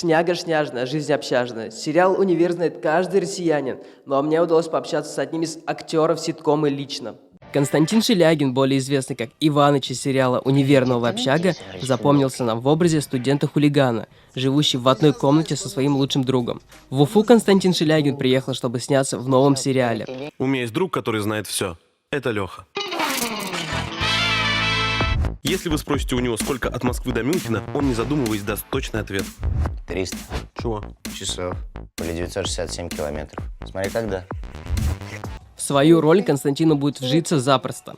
Шняга-шняжная, жизнь общажная. Сериал «Универ» знает каждый россиянин, но мне удалось пообщаться с одним из актеров ситкома лично. Константин Шилягин, более известный как Иваныч из сериала «Универ. Новая общага», запомнился нам в образе студента-хулигана, живущий в одной комнате со своим лучшим другом. В Уфу Константин Шилягин приехал, чтобы сняться в новом сериале. У меня есть друг, который знает все. Это Леха. Если вы спросите у него, сколько от Москвы до Мюнхена, он, не задумываясь, даст точный ответ. 300 Чего? часов или 967 километров. Смотри, когда. В свою роль Константину будет вжиться запросто,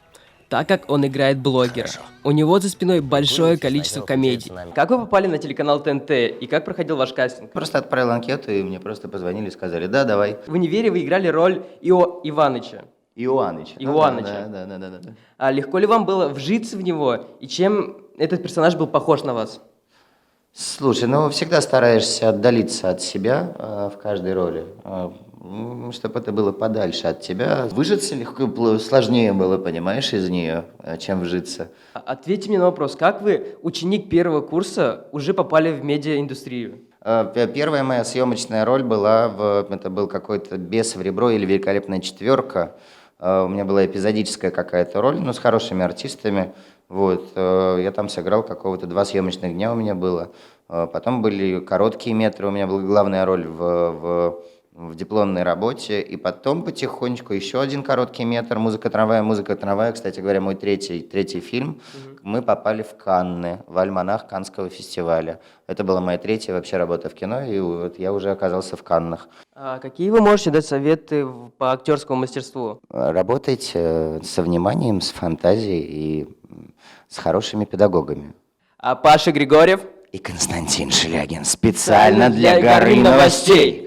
так как он играет блогера. У него за спиной большое количество комедий. Как вы попали на телеканал ТНТ и как проходил ваш кастинг? Просто отправил анкету, и мне просто позвонили и сказали, да, давай. В «Универе» вы играли роль Иваныча. Иоанныч. Иваныча. Да. А легко ли вам было вжиться в него, и чем этот персонаж был похож на вас? Слушай, ну всегда стараешься отдалиться от себя в каждой роли, чтобы это было подальше от тебя. Выжиться легко, сложнее было, понимаешь, из нее, чем вжиться. Ответьте мне на вопрос, как вы, ученик первого курса, уже попали в медиаиндустрию? Первая моя съемочная роль была, это был какой-то «Бес в ребро» или «Великолепная четверка». У меня была эпизодическая какая-то роль, но с хорошими артистами. Вот. Я там сыграл какого-то 2 съемочных дня у меня было. Потом были короткие метры, у меня была главная роль в дипломной работе. И потом потихонечку еще один короткий метр, «Музыка трамвая». Кстати говоря, мой третий фильм. Мы попали в Канны, в альманах Каннского фестиваля. Это была моя 3-я вообще работа в кино, и вот я уже оказался в Каннах. А какие вы можете дать советы по актерскому мастерству? Работайте со вниманием, с фантазией и с хорошими педагогами. А Паша Григорьев? И Константин Шилягин специально для «Горы новостей».